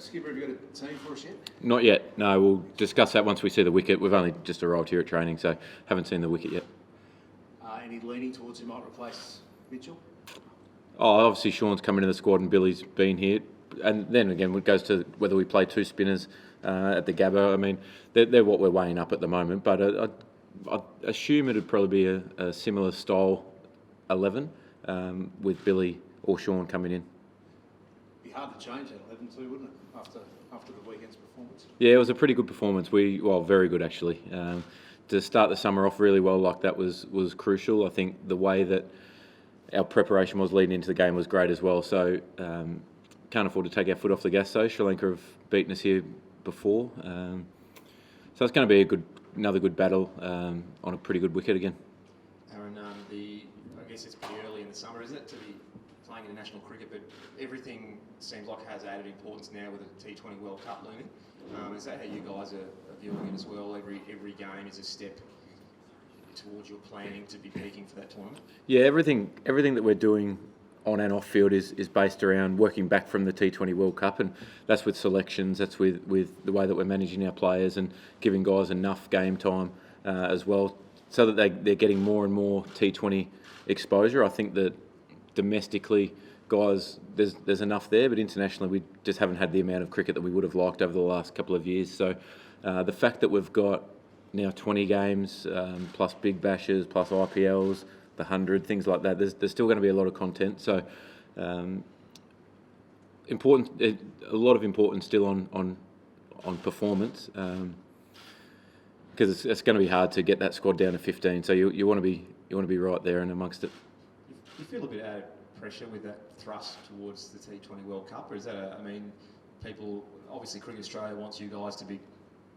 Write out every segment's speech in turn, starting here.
Skipper, have you got a team for us yet? Not yet. No, we'll discuss that once we see the wicket. We've only just arrived here at training, so haven't seen the wicket yet. Any leaning towards who might replace Mitchell? Oh, obviously Sean's come into the squad and Billy's been here. And then again, it goes to whether we play two spinners at the Gabba. I mean, they're what we're weighing up at the moment, but I assume it'd probably be a similar style 11 with Billy or Sean coming in. It'd be hard to change that 11 too, wouldn't it, after the weekend's performance? Yeah, it was a pretty good performance. Very good actually. To start the summer off really well like that was crucial. I think the way that our preparation was leading into the game was great as well. So can't afford to take our foot off the gas though. Sri Lanka have beaten us here before. So it's going to be another good battle on a pretty good wicket again. Aaron, I guess it's pretty early in the summer, isn't it, to be playing international cricket, but everything seems like has added importance now with the T20 World Cup looming. Is that how you guys are viewing it as well? Every game is a step towards your planning to be peaking for that tournament? Yeah, everything that we're doing on and off field is based around working back from the T20 World Cup, and that's with selections, that's with the way that we're managing our players and giving guys enough game time as well, so that they're getting more and more T20 exposure. I think that domestically, guys, there's enough there, but internationally we just haven't had the amount of cricket that we would have liked over the last couple of years. So the fact that we've got now 20 games, plus big bashes, plus IPLs, the 100, things like that, there's still going to be a lot of content. So a lot of importance still on performance, because it's going to be hard to get that squad down to 15. So you want to be right there and amongst it. You feel a bit added pressure with that thrust towards the T20 World Cup, or is that people, obviously Cricket Australia wants you guys to be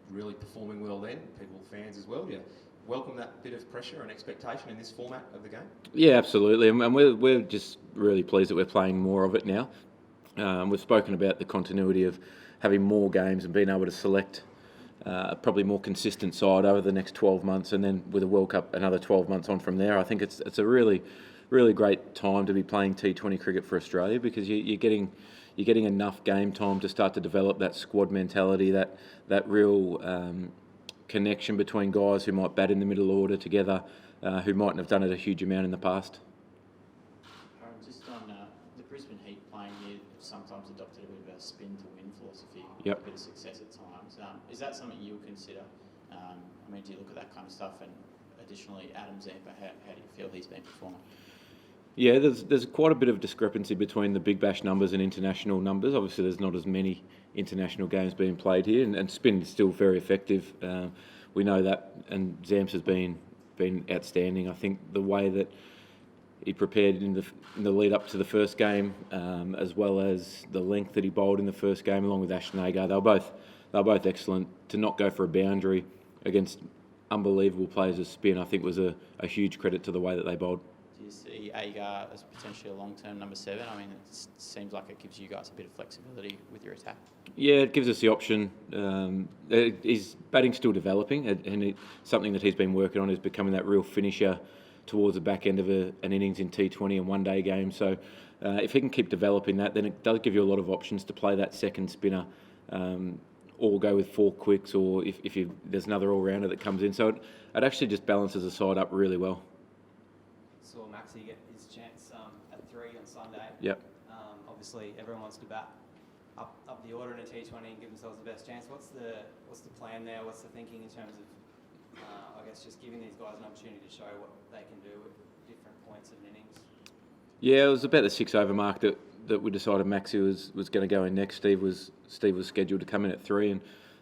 really performing well then, people, fans as well. Do you welcome that bit of pressure and expectation in this format of the game? Yeah, absolutely, and we're just really pleased that we're playing more of it now. We've spoken about the continuity of having more games and being able to select probably more consistent side over the next 12 months, and then with the World Cup another 12 months on from there. I think it's a really great time to be playing T20 cricket for Australia, because you're getting enough game time to start to develop that squad mentality, that real connection between guys who might bat in the middle order together, who mightn't have done it a huge amount in the past. Just on the Brisbane Heat playing here, sometimes adopted a bit of a spin to win philosophy, Yep. A bit of success at times. Is that something you'll consider? Do you look at that kind of stuff? And additionally, Adam Zampa, how do you feel he's been performing? Yeah, there's quite a bit of discrepancy between the Big Bash numbers and international numbers. Obviously, there's not as many international games being played here, and spin is still very effective. We know that, and Zamps has been outstanding. I think the way that he prepared in the lead up to the first game, as well as the length that he bowled in the first game, along with Ashton Agar, they were both excellent. To not go for a boundary against unbelievable players of spin, I think was a huge credit to the way that they bowled. Do you see Agar as potentially a long-term number 7? It seems like it gives you guys a bit of flexibility with your attack. Yeah, it gives us the option. His batting's still developing, and something that he's been working on is becoming that real finisher towards the back end of an innings in T20 and one-day games. So if he can keep developing that, then it does give you a lot of options to play that second spinner, or go with 4 quicks, or if there's another all-rounder that comes in. So it actually just balances the side up really well. Saw Maxi get his chance at 3 on Sunday. Yep. Obviously, everyone wants to bat up the order in a T20 and give themselves the best chance. What's the plan there? What's the thinking in terms of, just giving these guys an opportunity to show what they can do at different points of an innings? Yeah, it was about the 6 over mark that we decided Maxi was going to go in next. Steve was scheduled to come in at 3,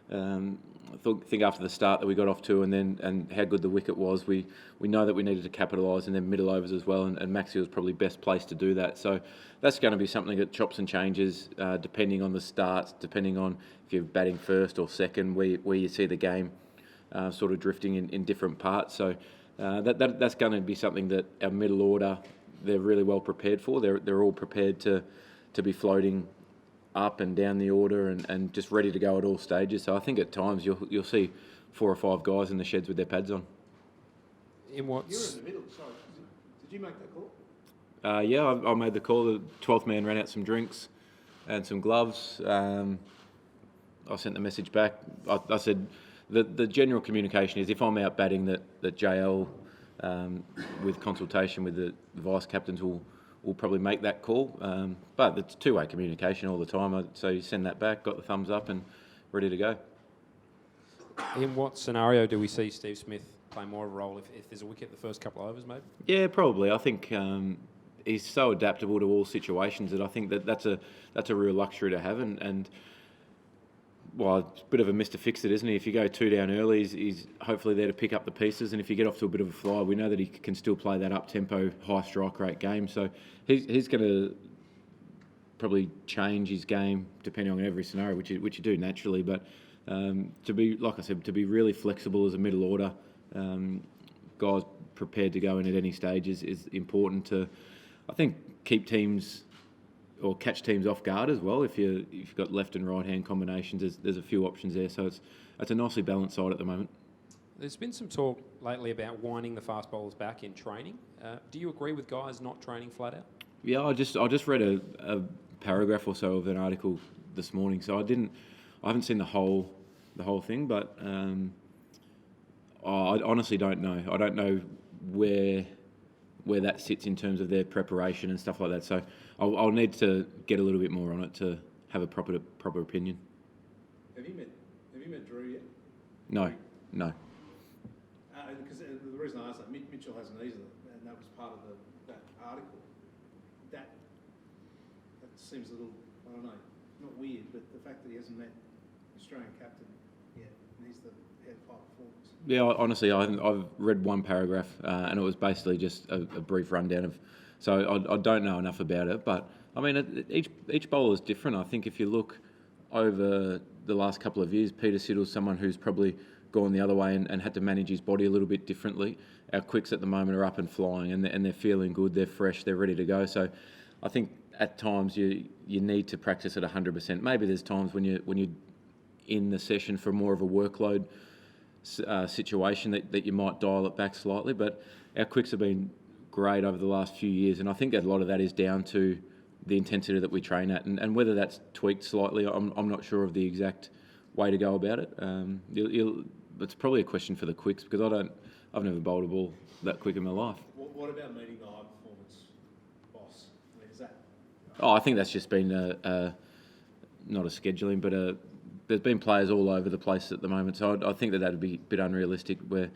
and I think after the start that we got off to, and how good the wicket was, we know that we needed to capitalise in their middle overs as well, and Maxi was probably best placed to do that. So that's going to be something that chops and changes depending on the starts, depending on if you're batting first or second, where you see the game sort of drifting in different parts. So that's going to be something that our middle order, they're really well prepared for. They're all prepared to be floating up and down the order and just ready to go at all stages. So I think at times you'll see 4 or 5 guys in the sheds with their pads on. You're in the middle, sorry. Did you make that call? Yeah, I made the call. The 12th man ran out some drinks and some gloves. I sent the message back. I said the general communication is if I'm out batting that JL with consultation with the vice captains will probably make that call. But it's two-way communication all the time. So you send that back, got the thumbs up, and ready to go. In what scenario do we see Steve Smith play more of a role if there's a wicket the first couple of overs, maybe? Yeah, probably. I think he's so adaptable to all situations that I think that's a real luxury to have. And well, it's a bit of a Mr. Fix-It, isn't he? If you go 2 down early, he's hopefully there to pick up the pieces. And if you get off to a bit of a fly, we know that he can still play that up-tempo, high strike rate game. So he's going to probably change his game depending on every scenario, which you do naturally. But to be, like I said, to be really flexible as a middle order, guys prepared to go in at any stage is important to, I think, keep teams or catch teams off guard as well. If you've got left and right hand combinations, there's a few options there. So it's a nicely balanced side at the moment. There's been some talk lately about winding the fast bowlers back in training. Do you agree with guys not training flat out? Yeah, I just read a paragraph or so of an article this morning, so I haven't seen the whole thing, but I honestly don't know. I don't know where that sits in terms of their preparation and stuff like that. So I'll need to get a little bit more on it to have a proper opinion. Have you met Drew yet? No. Because the reason I asked that, Mitchell hasn't either, and that was part of that article. That seems a little, I don't know, not weird, but the fact that he hasn't met Australian captain yet, and he's the head of high performance. Yeah, honestly, I've read one paragraph, and it was basically just a brief rundown of. So I don't know enough about it, but I mean, each bowler is different. I think if you look over the last couple of years, Peter Siddle's someone who's probably gone the other way and had to manage his body a little bit differently. Our quicks at the moment are up and flying, and they're feeling good, they're fresh, they're ready to go. So I think at times you need to practice at 100%. Maybe there's times when you're in the session for more of a workload situation that you might dial it back slightly, but our quicks have been great over the last few years, and I think that a lot of that is down to the intensity that we train at, and whether that's tweaked slightly, I'm not sure of the exact way to go about it. It's probably a question for the quicks, because I've never bowled a ball that quick in my life. What about meeting the high performance boss? I mean, is that? I think that's just been not a scheduling, but there's been players all over the place at the moment, so I think that'd be a bit unrealistic. We're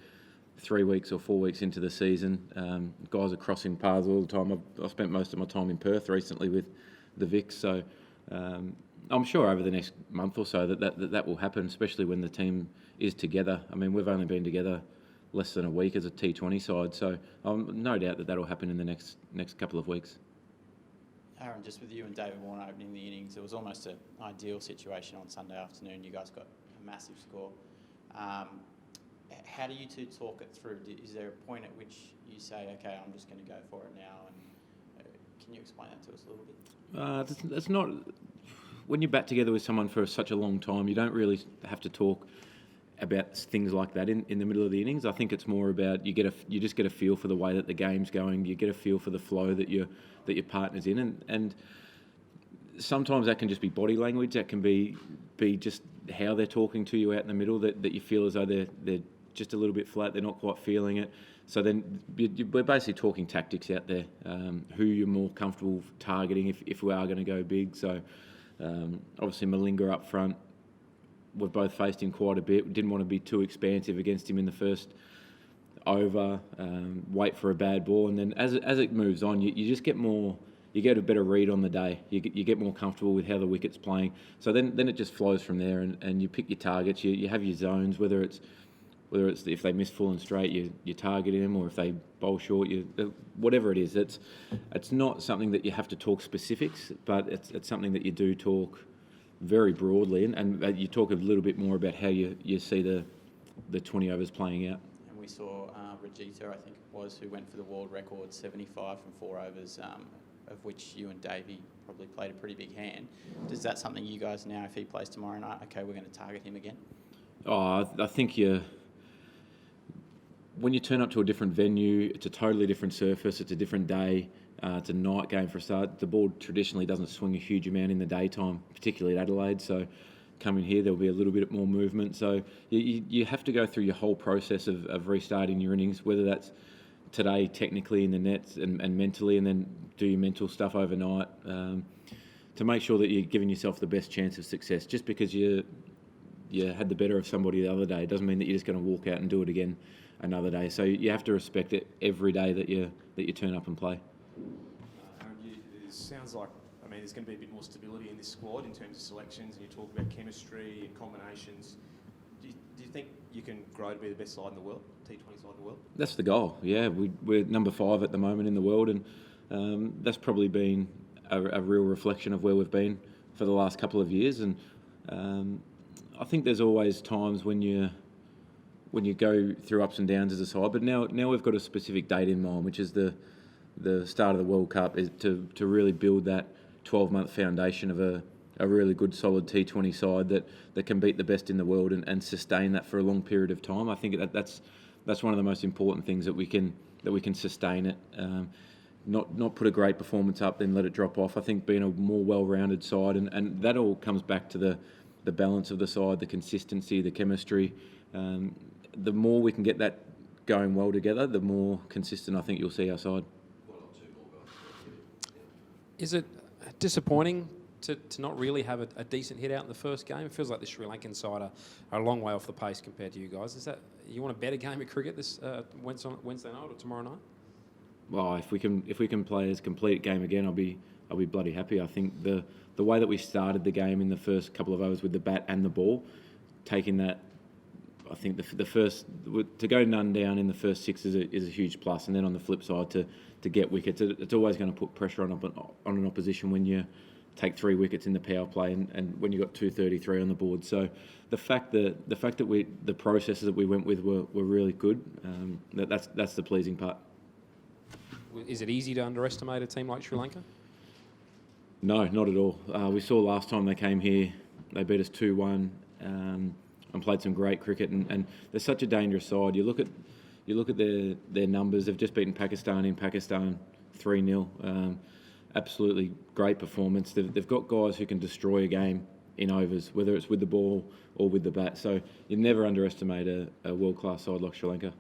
3 weeks or 4 weeks into the season. Guys are crossing paths all the time. I've spent most of my time in Perth recently with the Vics, so I'm sure over the next month or so that will happen, especially when the team is together. I mean, we've only been together less than a week as a T20 side, so no doubt that will happen in the next couple of weeks. Aaron, just with you and David Warner opening the innings, it was almost an ideal situation on Sunday afternoon. You guys got a massive score. How do you two talk it through? Is there a point at which you say, okay, I'm just going to go for it now? And can you explain that to us a little bit? It's not. When you bat together with someone for such a long time, you don't really have to talk about things like that in the middle of the innings. I think it's more about you just get a feel for the way that the game's going. You get a feel for the flow that your partner's in, and sometimes that can just be body language. That can be just how they're talking to you out in the middle. That you feel as though they're just a little bit flat. They're not quite feeling it. So then we're basically talking tactics out there. Who you're more comfortable targeting if we are going to go big. So obviously Malinga up front. We've both faced him quite a bit. We didn't want to be too expansive against him in the first over, wait for a bad ball, and then as it moves on, you just get more. You get a better read on the day. You get more comfortable with how the wicket's playing. So then it just flows from there, and you pick your targets. You have your zones, whether it's if they miss full and straight, you target them, or if they bowl short, whatever it is. It's not something that you have to talk specifics, but it's something that you do talk very broadly, and you talk a little bit more about how you see the 20 overs playing out. And we saw Rajita, I think it was, who went for the world record, 75 from 4 overs, of which you and Davey probably played a pretty big hand. Is that something you guys now, if he plays tomorrow night, okay, we're going to target him again? I think when you turn up to a different venue, it's a totally different surface, it's a different day. It's a night game for a start. The ball traditionally doesn't swing a huge amount in the daytime, particularly at Adelaide. So coming here, there'll be a little bit more movement. So you have to go through your whole process of restarting your innings, whether that's today technically in the nets and mentally, and then do your mental stuff overnight to make sure that you're giving yourself the best chance of success. Just because you had the better of somebody the other day doesn't mean that you're just going to walk out and do it again another day. So you have to respect it every day that you turn up and play. Aaron, it sounds like, I mean, there's going to be a bit more stability in this squad in terms of selections, and you talk about chemistry and combinations. Do you think you can grow to be the best side in the world, T20 side in the world? That's the goal, yeah. We're number 5 at the moment in the world, and that's probably been a real reflection of where we've been for the last couple of years. And I think there's always times when you go through ups and downs as a side, but now we've got a specific date in mind, which is the start of the World Cup, is to really build that 12-month foundation of a really good, solid T20 side that can beat the best in the world and sustain that for a long period of time. I think that's one of the most important things, that we can sustain it. Not put a great performance up, then let it drop off. I think being a more well-rounded side, and that all comes back to the balance of the side, the consistency, the chemistry. The more we can get that going well together, the more consistent I think you'll see our side. Is it disappointing to not really have a decent hit out in the first game? It feels like the Sri Lankan side are a long way off the pace compared to you guys. Is that, you want a better game of cricket this Wednesday night or tomorrow night? Well, if we can play as complete game again, I'll be bloody happy. I think the way that we started the game in the first couple of overs with the bat and the ball, taking that, I think the first, to go none down in the first 6 is a huge plus, and then on the flip side to get wickets, it's always going to put pressure on an opposition when you take 3 wickets in the power play and when you've got 233 on the board. So the fact that the processes that we went with were really good, that's the pleasing part. Is it easy to underestimate a team like Sri Lanka? No, not at all. We saw last time they came here, they beat us 2-1 and played some great cricket, and they're such a dangerous side. You look at their numbers. They've just beaten Pakistan in Pakistan 3-0. Absolutely great performance. They've got guys who can destroy a game in overs, whether it's with the ball or with the bat. So you never underestimate a world-class side like Sri Lanka.